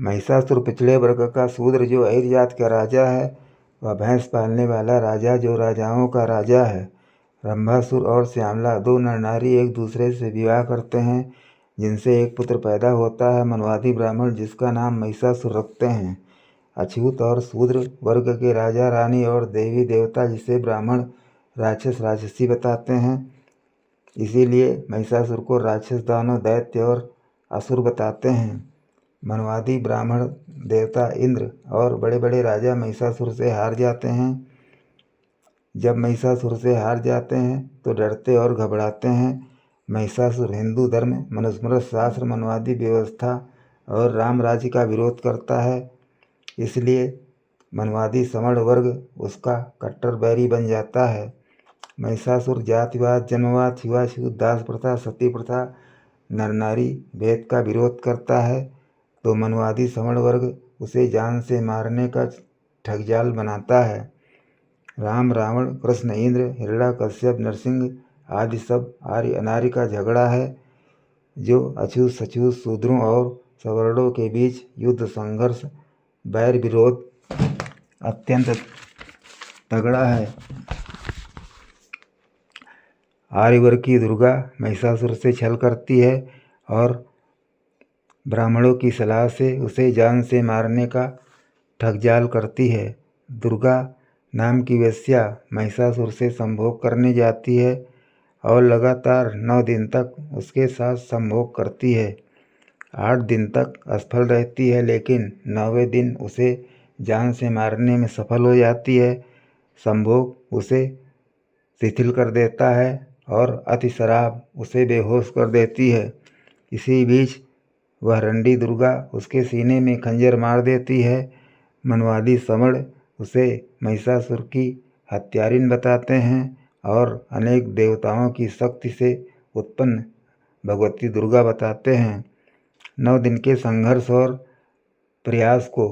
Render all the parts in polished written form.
महिषासुर पिछड़े वर्ग का शूद्र जो अहिर जात का राजा है, वह भैंस पालने वाला राजा जो राजाओं का राजा है। रंभासुर और श्यामला दो नर नारी एक दूसरे से विवाह करते हैं, जिनसे एक पुत्र पैदा होता है। मनवादी ब्राह्मण जिसका नाम महिषासुर रखते हैं। अछूत और शूद्र वर्ग के राजा रानी और देवी देवता जिसे ब्राह्मण राक्षस राक्षसी बताते हैं, इसीलिए महिषासुर को राक्षस दानव दैत्य और असुर बताते हैं। मनवादी ब्राह्मण देवता इंद्र और बड़े बड़े राजा महिषासुर से हार जाते हैं। जब महिषासुर से हार जाते हैं तो डरते और घबराते हैं। महिषासुर हिंदू धर्म, मनुस्मृत शास्त्र, मनवादी व्यवस्था और राम राज्य का विरोध करता है, इसलिए मनवादी समण वर्ग उसका कट्टर बैरी बन जाता है। महिषासुर जातिवाद, जन्मवाद, छुआछूत, दास प्रथा, सती प्रथा, नर नारी भेद का विरोध करता है, तो मनवादी समण वर्ग उसे जान से मारने का ठगजाल बनाता है। राम, रावण, कृष्ण, इंद्र, हिरण्याकश्यप, नरसिंह आदि सब आर्य अनार्य का झगड़ा है, जो अछूत सछूत शूद्रों और सवर्णों के बीच युद्ध, संघर्ष, बैर विरोध अत्यंत तगड़ा है। आर्यवर्ग की दुर्गा महिषासुर से छल करती है और ब्राह्मणों की सलाह से उसे जान से मारने का ठगजाल करती है। दुर्गा नाम की वेश्या महिषासुर से संभोग करने जाती है और लगातार 9 दिन तक उसके साथ संभोग करती है। 8 दिन तक असफल रहती है, लेकिन 9वें दिन उसे जान से मारने में सफल हो जाती है। संभोग उसे शिथिल कर देता है और अति शराब उसे बेहोश कर देती है। इसी बीच वह रंडी दुर्गा उसके सीने में खंजर मार देती है। मनवादी समण उसे महिषासुर की हत्यारिन बताते हैं और अनेक देवताओं की शक्ति से उत्पन्न भगवती दुर्गा बताते हैं। 9 दिन के संघर्ष और प्रयास को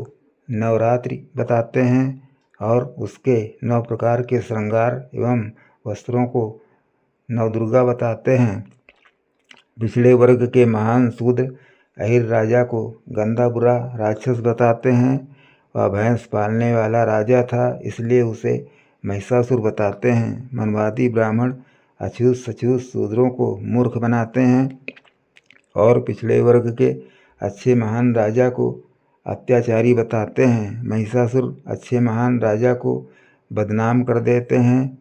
नवरात्रि बताते हैं और उसके 9 प्रकार के श्रृंगार एवं वस्त्रों को नवदुर्गा बताते हैं। पिछड़े वर्ग के महान शूद्र अहिर राजा को गंदा बुरा राक्षस बताते हैं। वह भैंस पालने वाला राजा था, इसलिए उसे महिषासुर बताते हैं। मनवादी ब्राह्मण अछूत सछूत शूद्रों को मूर्ख बनाते हैं और पिछड़े वर्ग के अच्छे महान राजा को अत्याचारी बताते हैं। महिषासुर अच्छे महान राजा को बदनाम कर देते हैं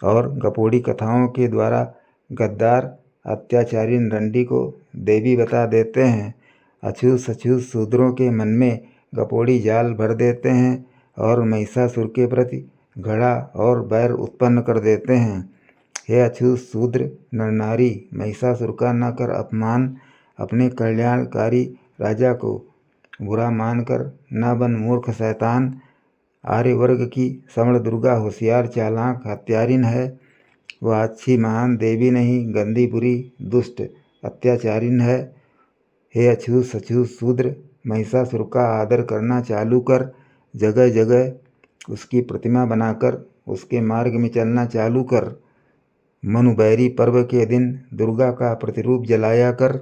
और गपोड़ी कथाओं के द्वारा गद्दार अत्याचारी रंडी को देवी बता देते हैं। अछूत सछूत शूद्रों के मन में गपोड़ी जाल भर देते हैं और महिषासुर के प्रति घृणा और बैर उत्पन्न कर देते हैं। हे अछूत शूद्र नर नारी, महिषासुर का न कर अपमान। अपने कल्याणकारी राजा को बुरा मानकर न बन मूर्ख शैतान। आर्य वर्ग की समण दुर्गा होशियार चालाक हत्यारिन है। वह अच्छी महान देवी नहीं, गंदी बुरी दुष्ट अत्याचारिन है। हे अछूत सछूत शूद्र, महिषासुर का आदर करना चालू कर। जगह जगह उसकी प्रतिमा बनाकर उसके मार्ग में चलना चालू कर। मनुबैरी पर्व के दिन दुर्गा का प्रतिरूप जलाया कर।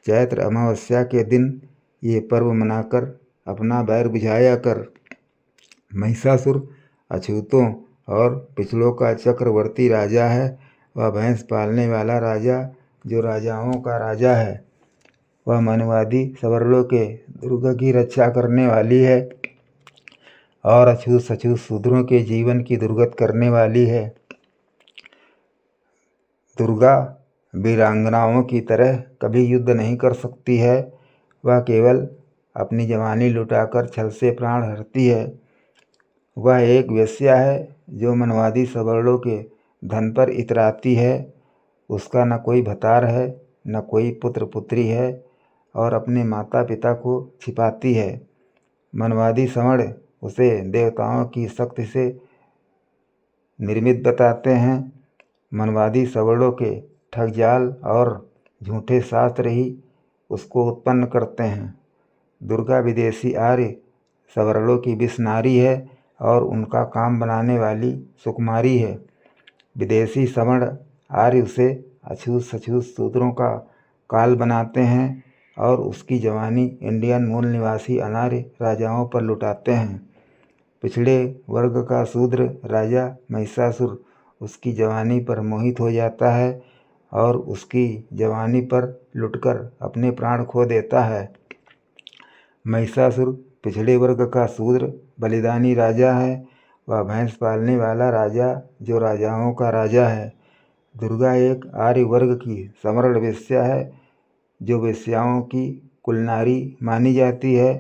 चैत्र अमावस्या के दिन ये पर्व मनाकर अपना बैर बुझाया कर। महिषासुर अछूतों और पिछड़ों का चक्रवर्ती राजा है। वह भैंस पालने वाला राजा जो राजाओं का राजा है। वह मनवादी सवर्णों के दुर्गा की रक्षा करने वाली है और अछूत सछूत शूद्रों के जीवन की दुर्गत करने वाली है। दुर्गा वीरांगनाओं की तरह कभी युद्ध नहीं कर सकती है। वह केवल अपनी जवानी लुटाकर छल से प्राण हरती है। वह एक वेश्या है जो मनवादी सवर्णों के धन पर इतराती है। उसका न कोई भतार है, न कोई पुत्र पुत्री है और अपने माता पिता को छिपाती है। मनवादी समण उसे देवताओं की शक्ति से निर्मित बताते हैं। मनवादी सवर्णों के ठगजाल और झूठे शास्त्र ही उसको उत्पन्न करते हैं। दुर्गा विदेशी आर्य सवर्णों की विषनारी है और उनका काम बनाने वाली सुकुमारी है। विदेशी सवर्ण आर्य उसे अछूत सछूत शूद्रों का काल बनाते हैं और उसकी जवानी इंडियन मूल निवासी अनार्य राजाओं पर लुटाते हैं। पिछड़े वर्ग का शूद्र राजा महिषासुर उसकी जवानी पर मोहित हो जाता है और उसकी जवानी पर लुटकर अपने प्राण खो देता है। महिषासुर पिछड़े वर्ग का शूद्र बलिदानी राजा है। वह भैंस पालने वाला राजा जो राजाओं का राजा है। दुर्गा एक आर्य वर्ग की समर्ण वेश्या है जो वेश्याओं की कुलनारी मानी जाती है।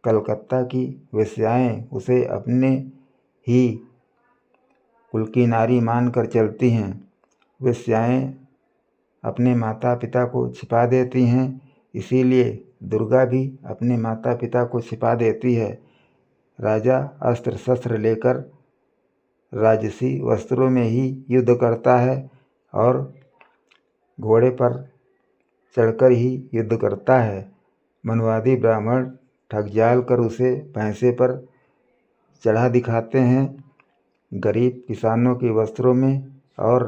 कलकत्ता की वेश्याएं उसे अपने ही कुल की नारी मानकर चलती हैं। वेश्याएं अपने माता पिता को छिपा देती हैं, इसीलिए दुर्गा भी अपने माता पिता को छिपा देती है। राजा अस्त्र शस्त्र लेकर राजसी वस्त्रों में ही युद्ध करता है और घोड़े पर चढ़कर ही युद्ध करता है। मनवादी ब्राह्मण ठग जाल कर उसे भैंसे पर चढ़ा दिखाते हैं। गरीब किसानों के वस्त्रों में और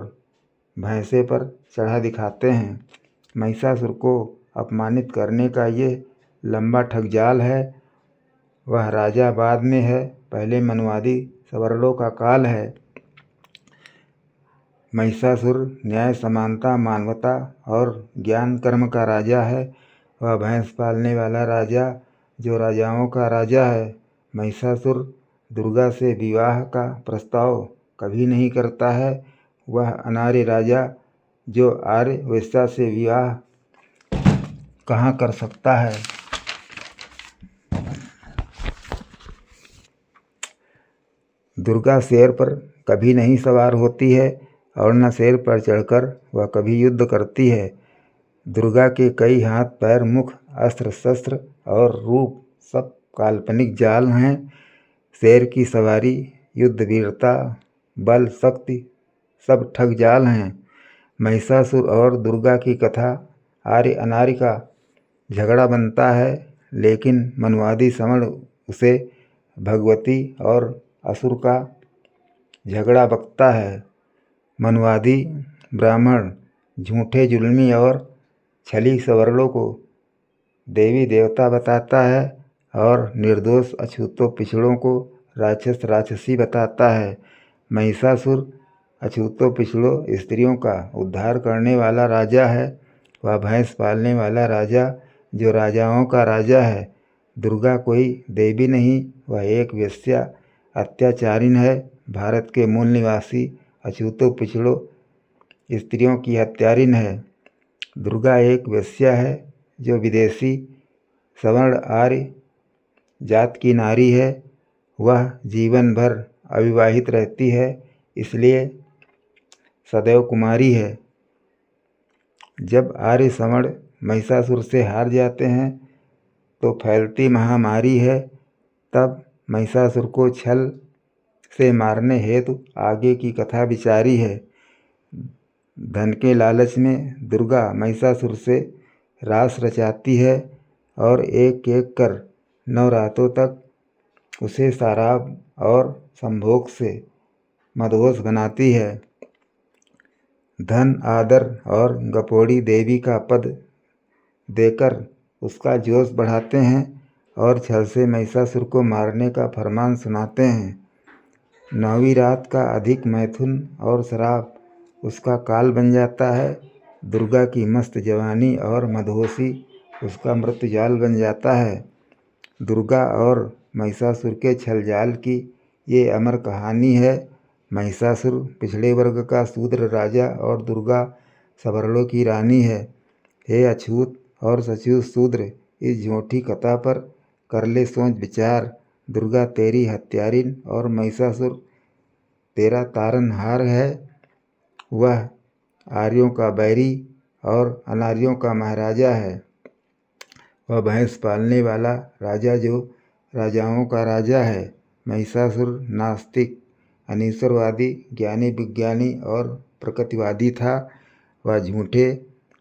भैंसे पर चढ़ा दिखाते हैं। महिषासुर को अपमानित करने का ये लंबा ठग जाल है। वह राजा बाद में है, पहले मनवादी सवर्णों का काल है। महिषासुर न्याय समानता मानवता और ज्ञान कर्म का राजा है। वह भैंस पालने वाला राजा जो राजाओं का राजा है। महिषासुर दुर्गा से विवाह का प्रस्ताव कभी नहीं करता है। वह अनार्य राजा जो आर्य वेश्या से विवाह कहाँ कर सकता है। दुर्गा शेर पर कभी नहीं सवार होती है और न शेर पर चढ़कर वह कभी युद्ध करती है। दुर्गा के कई हाथ पैर मुख अस्त्र शस्त्र और रूप सब काल्पनिक जाल हैं। शेर की सवारी युद्ध वीरता बल शक्ति सब ठग जाल हैं। महिषासुर और दुर्गा की कथा आर्य अनार्य का झगड़ा बनता है, लेकिन मनवादी समण उसे भगवती और असुर का झगड़ा बकता है। मनवादी ब्राह्मण झूठे जुल्मी और छली सवर्णों को देवी देवता बताता है और निर्दोष अछूतों पिछड़ों को राक्षस राक्षसी बताता है। महिषासुर अछूतों पिछड़ों स्त्रियों का उद्धार करने वाला राजा है। वह भैंस पालने वाला राजा जो राजाओं का राजा है। दुर्गा कोई देवी नहीं, वह एक वेश्या अत्याचारिण है। भारत के मूल निवासी अछूतों पिछड़ों स्त्रियों की हत्यारिण है। दुर्गा एक वेश्या है जो विदेशी सवर्ण आर्य जात की नारी है। वह जीवन भर अविवाहित रहती है, इसलिए सदैव कुमारी है। जब आर्य सवर्ण महिषासुर से हार जाते हैं तो फैलती महामारी है। तब महिषासुर को छल से मारने हेतु आगे की कथा विचारी है। धन के लालच में दुर्गा महिषासुर से रास रचाती है और एक एक कर 9 रातों तक उसे शराब और संभोग से मदहोश बनाती है। धन आदर और गपोड़ी देवी का पद देकर उसका जोश बढ़ाते हैं और छल से महिषासुर को मारने का फरमान सुनाते हैं। 9वीं रात का अधिक मैथुन और शराब उसका काल बन जाता है। दुर्गा की मस्त जवानी और मदहोशी उसका मृत्युजाल बन जाता है। दुर्गा और महिषासुर के छल जाल की ये अमर कहानी है। महिषासुर पिछड़े वर्ग का शूद्र राजा और दुर्गा सवर्णों की रानी है। हे अछूत और सचूत शूद्र, इस झूठी कथा पर कर ले सोच विचार। दुर्गा तेरी हत्यारिन और महिषासुर तेरा तारनहार है। वह आर्यों का बैरी और अनार्यों का महाराजा है। वह भैंस पालने वाला राजा जो राजाओं का राजा है। महिषासुर नास्तिक अनीश्वरवादी ज्ञानी विज्ञानी और प्रकृतिवादी था। वह झूठे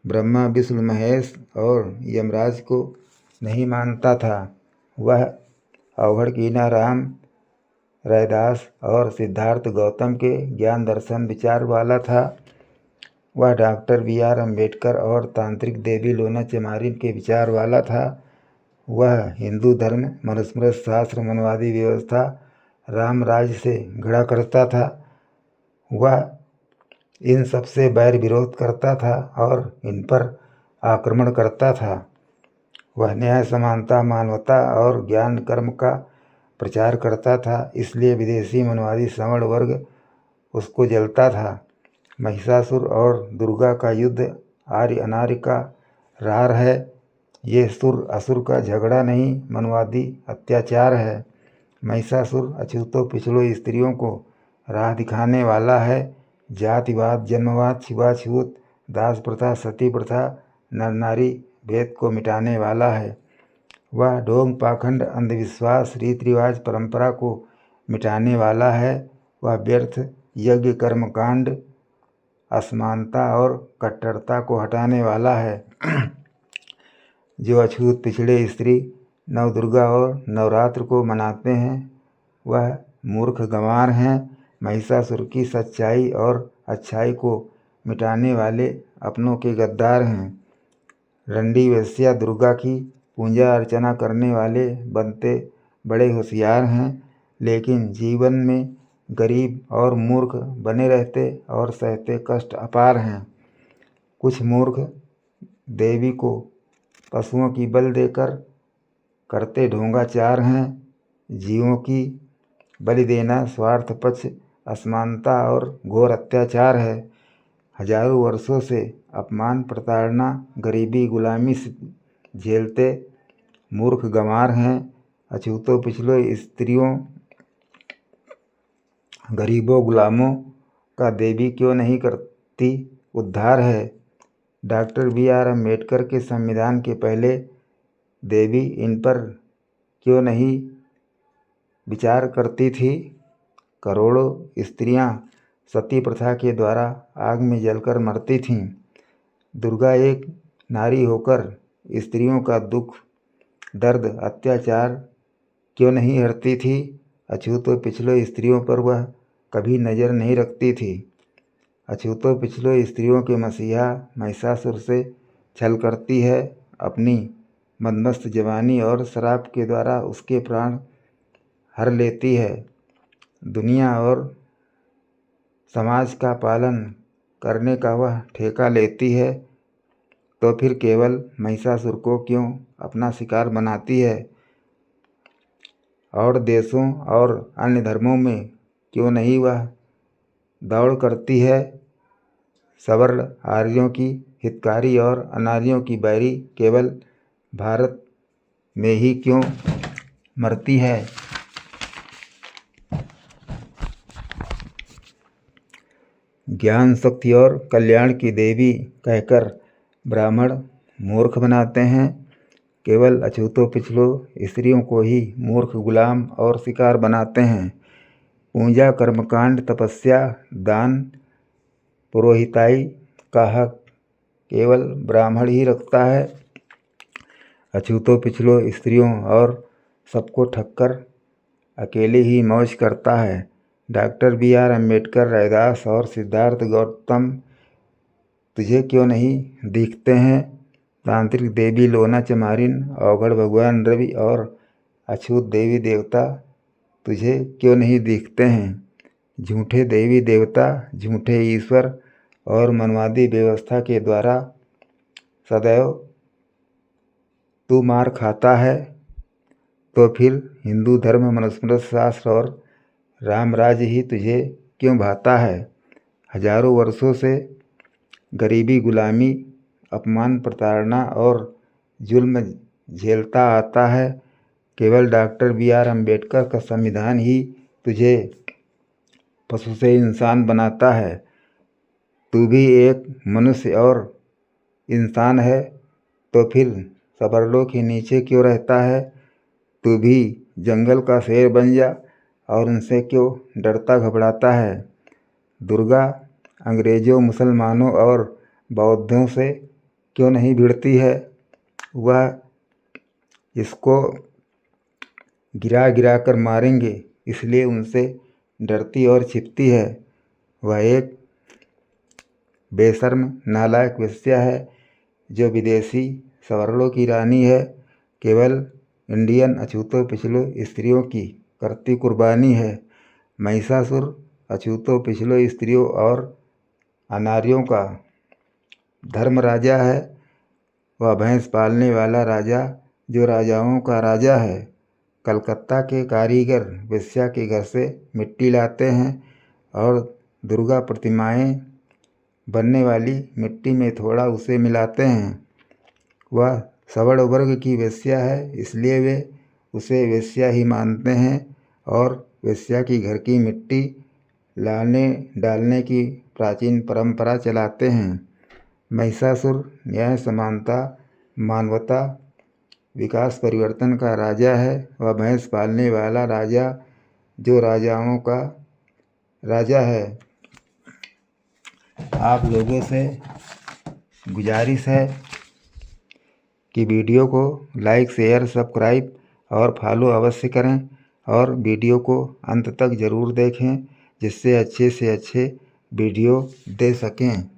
ब्रह्मा विष्णु महेश और यमराज को नहीं मानता था। वह अवघड़ कीनाराम रैदास और सिद्धार्थ गौतम के ज्ञान दर्शन विचार वाला था। वह डॉक्टर बी.आर. अम्बेडकर और तांत्रिक देवी लोना चमारिन के विचार वाला था। वह हिंदू धर्म, मनुस्मृति शास्त्र, मनवादी व्यवस्था, राम राज्य से घृणा करता था। वह इन सब से बैर विरोध करता था और इन पर आक्रमण करता था। वह न्याय, समानता, मानवता और ज्ञान कर्म का प्रचार करता था। इसलिए विदेशी मनवादी श्रवण वर्ग उसको जलता था। महिषासुर और दुर्गा का युद्ध आर्य अनार्य का रार है। ये सुर असुर का झगड़ा नहीं, मनवादी अत्याचार है। महिषासुर अछूतों पिछड़ों स्त्रियों को राह दिखाने वाला है। जातिवाद, जन्मवाद, छुआछूत, दास प्रथा, सती प्रथा, नर नारी भेद को मिटाने वाला है। वह ढोंग, पाखंड, अंधविश्वास, रीति रिवाज, परंपरा को मिटाने वाला है। वह व्यर्थ यज्ञ, कर्मकांड, असमानता और कट्टरता को हटाने वाला है। जो अछूत पिछड़े स्त्री नवदुर्गा और नवरात्र को मनाते हैं वह मूर्ख गंवार हैं। महिषासुर की सच्चाई और अच्छाई को मिटाने वाले अपनों के गद्दार हैं। रंडी वेश्या दुर्गा की पूजा अर्चना करने वाले बनते बड़े होशियार हैं, लेकिन जीवन में गरीब और मूर्ख बने रहते और सहते कष्ट अपार हैं। कुछ मूर्ख देवी को पशुओं की बलि देकर करते ढोंगाचार हैं। जीवों की बलि देना स्वार्थपक्ष, असमानता और घोर अत्याचार है। हजारों वर्षों से अपमान, प्रताड़ना, गरीबी, गुलामी झेलते मूर्ख गंवार हैं। अछूतों पिछलों स्त्रियों, गरीबों, गुलामों का देवी क्यों नहीं करती उद्धार है। Doctor B R. अम्बेडकर के संविधान के पहले देवी इन पर क्यों नहीं विचार करती थी। करोड़ों स्त्रियां सती प्रथा के द्वारा आग में जलकर मरती थीं। दुर्गा एक नारी होकर स्त्रियों का दुख, दर्द, अत्याचार क्यों नहीं हरती थी। अछूतों पिछलों स्त्रियों पर वह कभी नज़र नहीं रखती थी। अछूतों पिछलों स्त्रियों के मसीहा महिषासुर से छल करती है। अपनी मदमस्त जवानी और शराब के द्वारा उसके प्राण हर लेती है। दुनिया और समाज का पालन करने का वह ठेका लेती है, तो फिर केवल महिषासुर को क्यों अपना शिकार बनाती है और देशों और अन्य धर्मों में क्यों नहीं वह दौड़ करती है। सवर्ण आर्यों की हितकारी और अनार्यों की बैरी केवल भारत में ही क्यों मरती है। ज्ञान, शक्ति और कल्याण की देवी कहकर ब्राह्मण मूर्ख बनाते हैं। केवल अछूतों पिछलों स्त्रियों को ही मूर्ख, गुलाम और शिकार बनाते हैं। पूजा, कर्मकांड, तपस्या, दान, पुरोहिताई का हक केवल ब्राह्मण ही रखता है। अछूतों पिछलों स्त्रियों और सबको ठक्कर अकेले ही मौज करता है। Doctor B R. अम्बेडकर, रैदास और सिद्धार्थ गौतम तुझे क्यों नहीं दिखते हैं। तांत्रिक देवी लोना चमारिन, अवघड़ भगवान रवि और अछूत देवी देवता तुझे क्यों नहीं दिखते हैं। झूठे देवी देवता, झूठे ईश्वर और मनवादी व्यवस्था के द्वारा सदैव तू मार खाता है, तो फिर हिंदू धर्म, मनुस्मृति शास्त्र और राम राज्य ही तुझे क्यों भाता है। हजारों वर्षों से गरीबी, गुलामी, अपमान, प्रताड़ना और जुल्म झेलता आता है। केवल डॉक्टर बी.आर. अम्बेडकर का संविधान ही तुझे पशु से इंसान बनाता है। तू भी एक मनुष्य और इंसान है, तो फिर सबरलों के नीचे क्यों रहता है। तू भी जंगल का शेर बन जा और उनसे क्यों डरता घबराता है। दुर्गा अंग्रेजों, मुसलमानों और बौद्धों से क्यों नहीं भिड़ती है। वह इसको गिरा गिरा कर मारेंगे, इसलिए उनसे डरती और छिपती है। वह एक बेशर्म नालायक वेश्या है जो विदेशी सवर्णों की रानी है, केवल इंडियन अछूतों पिछलों स्त्रियों की करती कुर्बानी है। महिषासुर अछूतों पिछलों स्त्रियों और अनारियों का धर्म राजा है। वह भैंस पालने वाला राजा जो राजाओं का राजा है। कलकत्ता के कारीगर वेश्या के घर से मिट्टी लाते हैं और दुर्गा प्रतिमाएं बनने वाली मिट्टी में थोड़ा उसे मिलाते हैं। वह सवर्ण वर्ग की वेश्या है, इसलिए वे उसे वेश्या ही मानते हैं और वेश्या की घर की मिट्टी लाने डालने की प्राचीन परंपरा चलाते हैं। महिषासुर न्याय, समानता, मानवता, विकास, परिवर्तन का राजा है। वह भैंस पालने वाला राजा जो राजाओं का राजा है। आप लोगों से गुजारिश है कि वीडियो को लाइक, शेयर, सब्सक्राइब और फॉलो अवश्य करें और वीडियो को अंत तक ज़रूर देखें, जिससे अच्छे से अच्छे वीडियो दे सकें।